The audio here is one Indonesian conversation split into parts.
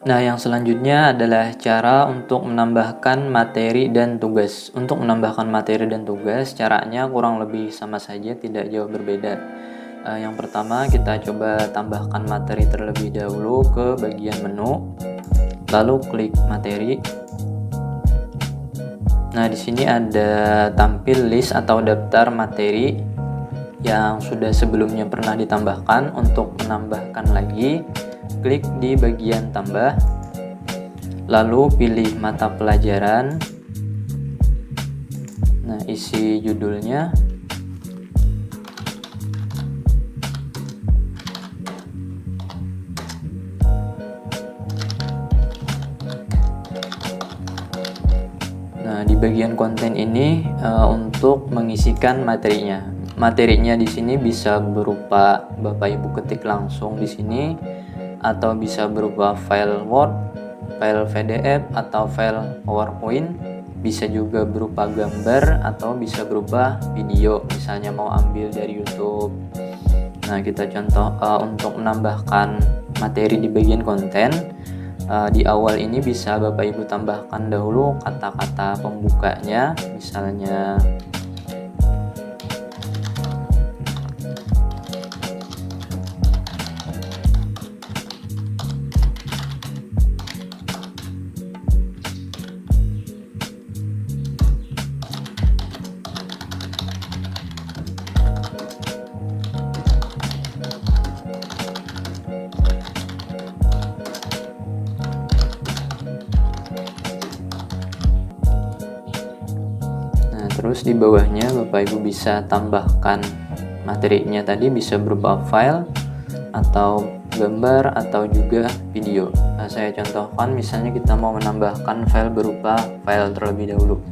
Nah, yang selanjutnya adalah cara untuk menambahkan materi dan tugas. Untuk menambahkan materi dan tugas, caranya kurang lebih sama saja, tidak jauh berbeda. Yang pertama, kita coba tambahkan materi terlebih dahulu ke bagian menu, lalu klik materi. Nah, di sini ada tampil list atau daftar materi yang sudah sebelumnya pernah ditambahkan. Untuk menambahkan lagi, klik di bagian tambah, lalu pilih mata pelajaran. Nah, isi judulnya. Nah, di bagian konten ini untuk mengisikan materinya. Materinya di sini bisa berupa Bapak Ibu ketik langsung di sini, atau bisa berupa file Word, file PDF, atau file PowerPoint. Bisa juga berupa gambar atau bisa berupa video, misalnya mau ambil dari YouTube. Nah, kita contoh untuk menambahkan materi di bagian konten. Di awal ini bisa Bapak Ibu tambahkan dahulu kata-kata pembukanya, misalnya terus di bawahnya Bapak Ibu bisa tambahkan materinya tadi, bisa berupa file atau gambar atau juga video. Saya contohkan, misalnya kita mau menambahkan file berupa file terlebih dahulu.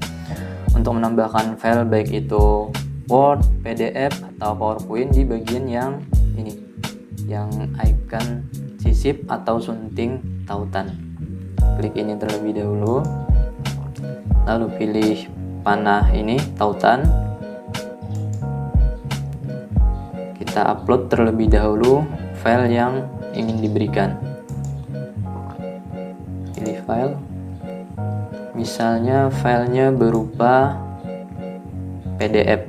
Untuk menambahkan file baik itu Word, PDF, atau PowerPoint, di bagian yang ini, yang icon sisip atau sunting tautan. Klik ini terlebih dahulu, lalu pilih panah ini, tautan. Kita upload terlebih dahulu file yang ingin diberikan. Pilih file, misalnya filenya berupa PDF,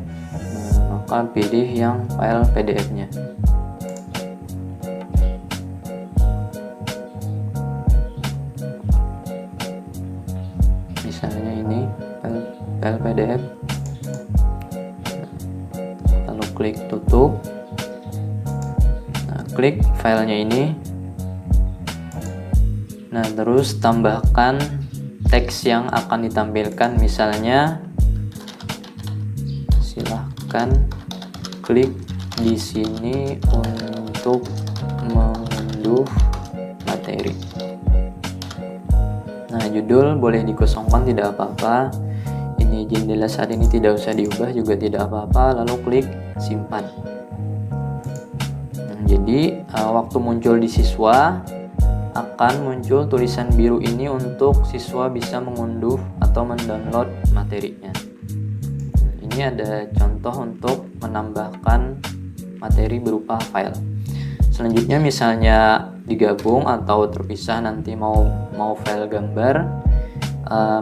maka pilih yang file PDF-nya. Misalnya ini file PDF, lalu klik tutup. Nah, klik filenya ini. Nah, terus tambahkan teks yang akan ditampilkan, misalnya silahkan klik di sini untuk mengunduh materi. Nah, judul boleh dikosongkan, tidak apa-apa. Ini jendela saat ini tidak usah diubah juga tidak apa-apa, lalu klik simpan. Nah, jadi waktu muncul di siswa akan muncul tulisan biru ini untuk siswa bisa mengunduh atau mendownload materinya. Ini ada contoh untuk menambahkan materi berupa file. Selanjutnya misalnya digabung atau terpisah, nanti mau file gambar,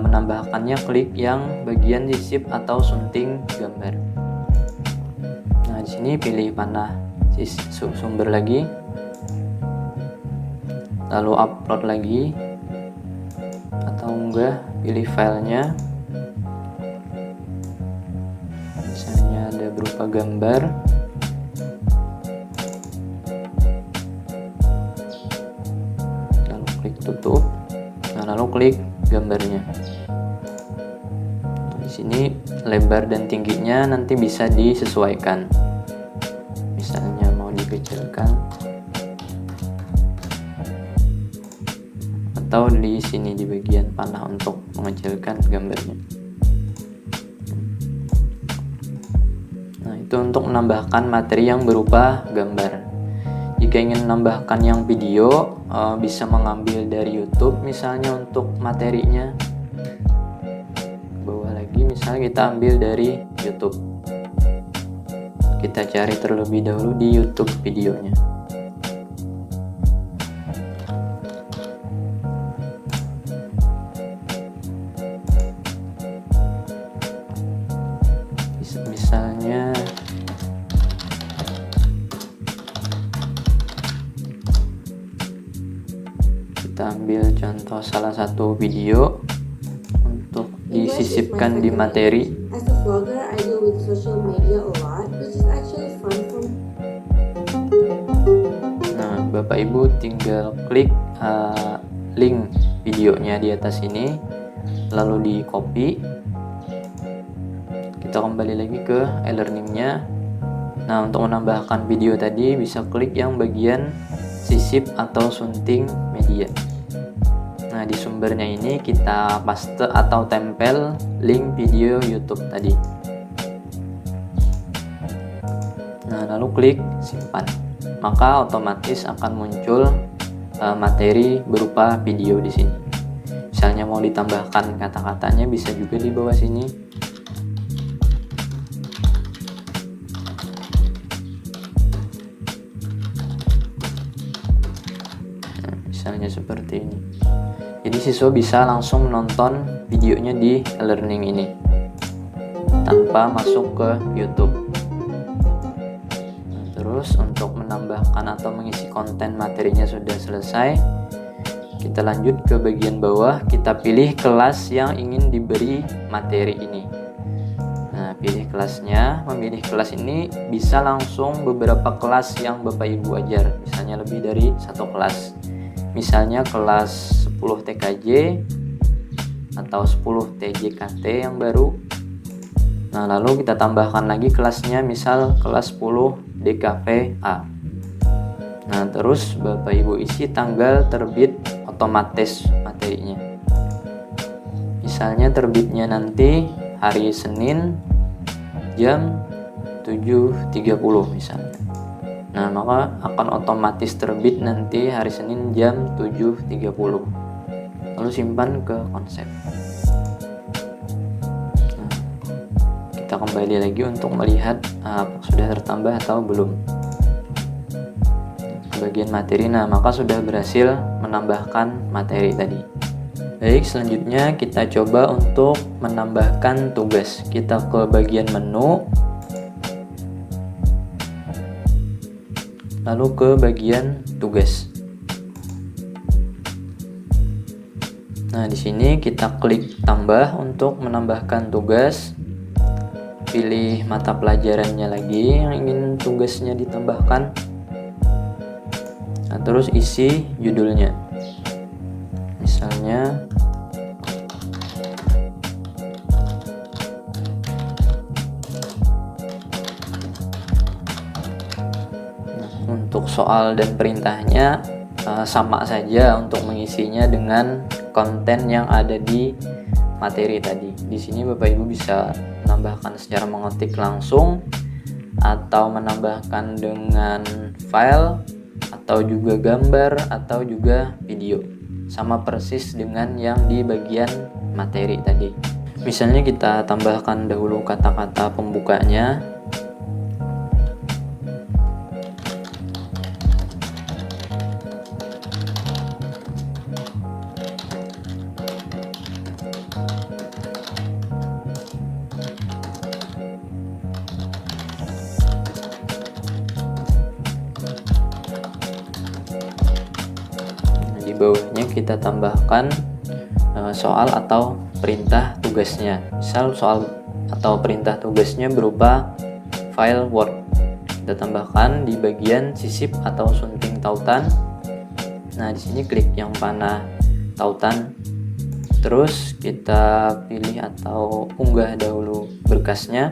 menambahkannya klik yang bagian sisip atau sunting gambar. Nah, di sini pilih panah sumber lagi, lalu upload lagi, atau enggak pilih filenya, misalnya ada berupa gambar. Lalu klik tutup. Nah, lalu klik gambarnya. Di sini lebar dan tingginya nanti bisa disesuaikan, misalnya mau dikecilkan, atau di sini di bagian panah untuk mengecilkan gambarnya. Nah, itu untuk menambahkan materi yang berupa gambar. Jika ingin menambahkan yang video, bisa mengambil dari YouTube misalnya untuk materinya. Bawah lagi, misalnya kita ambil dari YouTube. Kita cari terlebih dahulu di YouTube videonya. Kita ambil contoh salah satu video untuk disisipkan di materi. As a vlogger, I deal with social media a lot, which is actually fun for me. Nah, Bapak Ibu tinggal klik link videonya di atas ini, lalu di copy. Kita kembali lagi ke e-learningnya. Nah, untuk menambahkan video tadi bisa klik yang bagian sisip atau sunting media. Nah, di sumbernya ini kita paste atau tempel link video YouTube tadi. Nah, lalu klik simpan. Maka otomatis akan muncul materi berupa video di sini. Misalnya mau ditambahkan kata-katanya bisa juga di bawah sini. Misalnya seperti ini. Jadi siswa bisa langsung menonton videonya di e-learning ini tanpa masuk ke YouTube. Nah, terus untuk menambahkan atau mengisi konten materinya sudah selesai. Kita lanjut ke bagian bawah, kita pilih kelas yang ingin diberi materi ini. Nah, pilih kelasnya. Memilih kelas ini bisa langsung beberapa kelas yang Bapak Ibu ajar, misalnya lebih dari satu kelas. Misalnya kelas 10 TKJ atau 10 TJKT yang baru. Nah, lalu kita tambahkan lagi kelasnya, misal kelas 10 DKV-A. Nah, terus Bapak Ibu isi tanggal terbit otomatis materinya. Misalnya terbitnya nanti hari Senin jam 7.30 misalnya. Nah, maka akan otomatis terbit nanti hari Senin jam 7.30. Lalu simpan ke konsep. Nah, kita kembali lagi untuk melihat sudah tertambah atau belum. Bagian materi, nah maka sudah berhasil menambahkan materi tadi. Baik, selanjutnya kita coba untuk menambahkan tugas. Kita ke bagian menu, lalu ke bagian tugas. Nah, di sini kita klik tambah untuk menambahkan tugas. Pilih mata pelajarannya lagi yang ingin tugasnya ditambahkan. Nah, terus isi judulnya. Misalnya untuk soal dan perintahnya sama saja untuk mengisinya dengan konten yang ada di materi tadi. Di sini Bapak Ibu bisa menambahkan secara mengetik langsung atau menambahkan dengan file atau juga gambar atau juga video. Sama persis dengan yang di bagian materi tadi. Misalnya kita tambahkan dahulu kata-kata pembukanya. Di bawahnya kita tambahkan soal atau perintah tugasnya. Misal soal atau perintah tugasnya berupa file Word. Kita tambahkan di bagian sisip atau sunting tautan. Nah, di sini klik yang panah tautan. Terus kita pilih atau unggah dahulu berkasnya.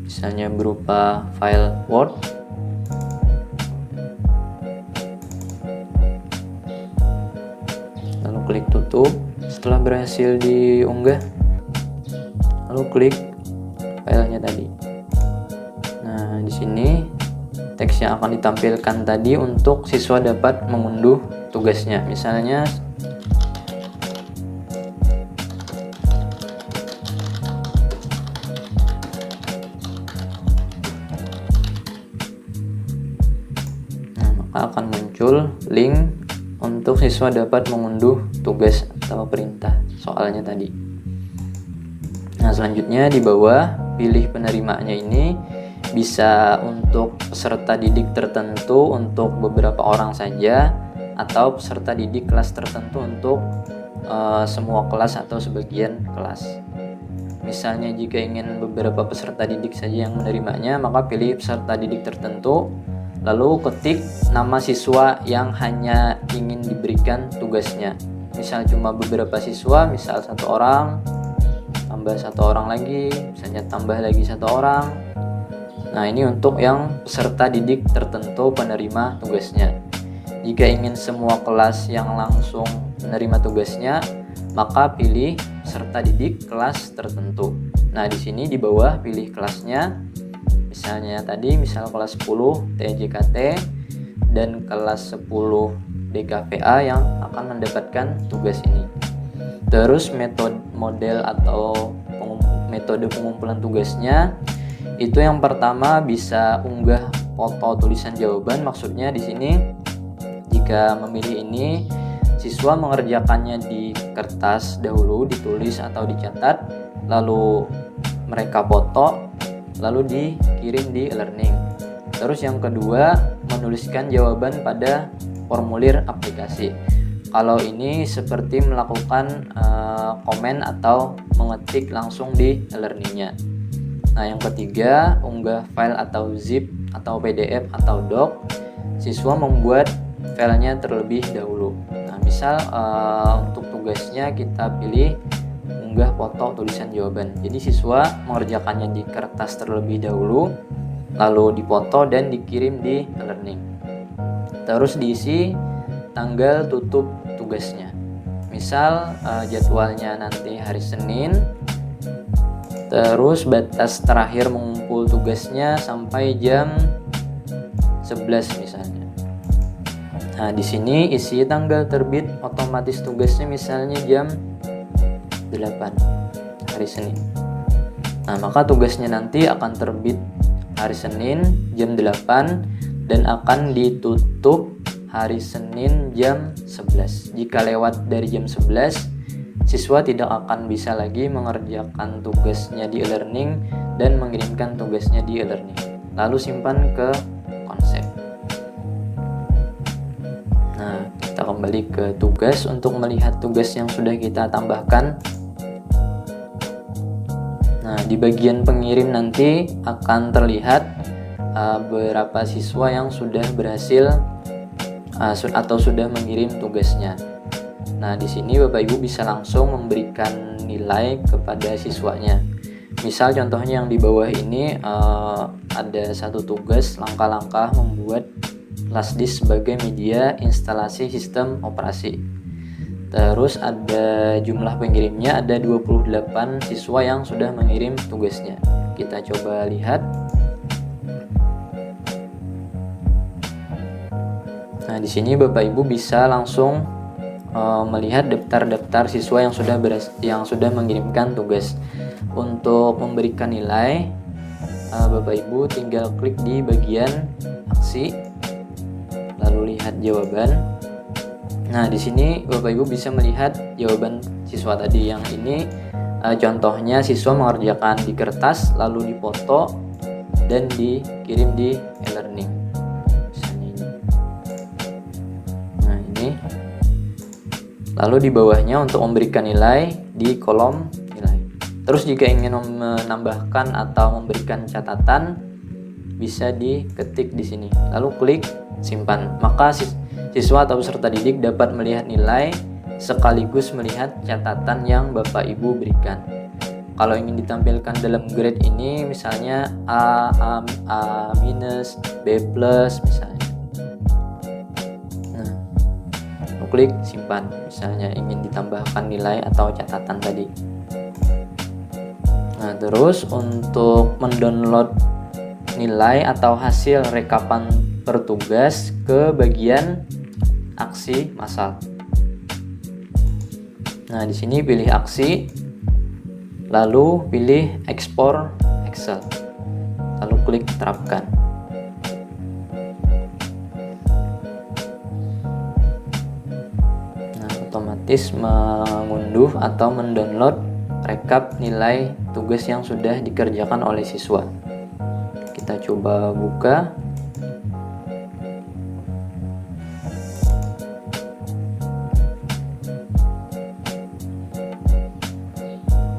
Misalnya berupa file Word. Lalu klik tutup. Setelah berhasil diunggah, lalu klik filenya tadi. Nah, di sini teks yang akan ditampilkan tadi untuk siswa dapat mengunduh tugasnya. Misalnya maka akan muncul link untuk siswa dapat mengunduh tugas atau perintah soalnya tadi. Nah, selanjutnya di bawah pilih penerimanya ini bisa untuk peserta didik tertentu untuk beberapa orang saja, atau peserta didik kelas tertentu untuk semua kelas atau sebagian kelas. Misalnya jika ingin beberapa peserta didik saja yang menerimanya, maka pilih peserta didik tertentu, lalu ketik nama siswa yang hanya ingin diberikan tugasnya. Misal cuma beberapa siswa, misal 1 orang, tambah 1 orang lagi, misalnya tambah lagi 1 orang. Nah, ini untuk yang peserta didik tertentu penerima tugasnya. Jika ingin semua kelas yang langsung menerima tugasnya, maka pilih peserta didik kelas tertentu. Nah, di sini di bawah pilih kelasnya. Misalnya tadi kelas 10 TJKT dan kelas 10 DKVA yang akan mendapatkan tugas ini. Terus model atau metode pengumpulan tugasnya itu yang pertama bisa unggah foto tulisan jawaban. Maksudnya di sini jika memilih ini, siswa mengerjakannya di kertas dahulu, ditulis atau dicatat, lalu mereka foto, lalu dikirim di e-learning. Terus yang kedua, menuliskan jawaban pada formulir aplikasi. Kalau ini seperti melakukan komen atau mengetik langsung di e-learningnya. Nah, yang ketiga, unggah file atau zip atau PDF atau doc. Siswa membuat filenya terlebih dahulu. Nah, misal untuk tugasnya kita pilih unggah foto tulisan jawaban. Jadi siswa mengerjakannya di kertas terlebih dahulu, lalu dipoto dan dikirim di e-learning. Terus diisi tanggal tutup tugasnya. Misal jadwalnya nanti hari Senin, terus batas terakhir mengumpul tugasnya sampai jam 11 misalnya. Nah, di sini isi tanggal terbit otomatis tugasnya misalnya jam 8 hari Senin. Nah, maka tugasnya nanti akan terbit hari Senin jam 8 dan akan ditutup hari Senin jam 11. Jika lewat dari jam 11, siswa tidak akan bisa lagi mengerjakan tugasnya di e-learning dan mengirimkan tugasnya di e-learning. Lalu simpan ke konsep. Nah, kita kembali ke tugas untuk melihat tugas yang sudah kita tambahkan. Nah, di bagian pengirim nanti akan terlihat beberapa siswa yang sudah berhasil atau sudah mengirim tugasnya. Nah, di sini Bapak Ibu bisa langsung memberikan nilai kepada siswanya. Misal contohnya yang di bawah ini ada satu tugas langkah-langkah membuat flash disk sebagai media instalasi sistem operasi. Terus ada jumlah pengirimnya, ada 28 siswa yang sudah mengirim tugasnya. Kita coba lihat. Nah, di sini Bapak Ibu bisa langsung melihat daftar-daftar siswa yang sudah mengirimkan tugas. Untuk memberikan nilai, Bapak Ibu tinggal klik di bagian aksi, lalu lihat jawaban. Nah, di sini Bapak Ibu bisa melihat jawaban siswa tadi. Yang ini contohnya siswa mengerjakan di kertas, lalu dipoto dan dikirim di e-learning. Lalu di bawahnya untuk memberikan nilai di kolom nilai. Terus jika ingin menambahkan atau memberikan catatan, bisa diketik di sini. Lalu klik simpan. Maka siswa atau peserta didik dapat melihat nilai sekaligus melihat catatan yang Bapak Ibu berikan. Kalau ingin ditampilkan dalam grade ini misalnya A minus, B plus misalnya. Klik simpan, misalnya ingin ditambahkan nilai atau catatan tadi. Nah, terus untuk mendownload nilai atau hasil rekapan bertugas ke bagian aksi massal. Nah, di sini pilih aksi, lalu pilih ekspor Excel, lalu klik terapkan. Otomatis mengunduh atau mendownload rekap nilai tugas yang sudah dikerjakan oleh siswa. Kita Kita coba buka.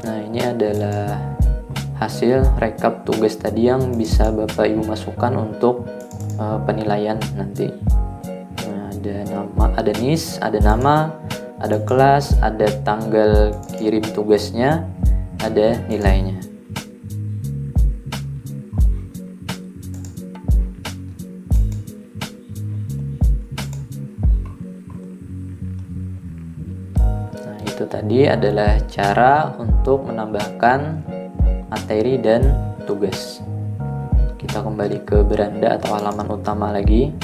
Nah, ini adalah hasil rekap tugas tadi yang bisa Bapak Ibu masukkan untuk penilaian nanti. Nah, ada nama, ada NIS, ada nama, ada kelas, ada tanggal kirim tugasnya, ada nilainya. Nah, itu tadi adalah cara untuk menambahkan materi dan tugas. Kita kembali ke beranda atau halaman utama lagi.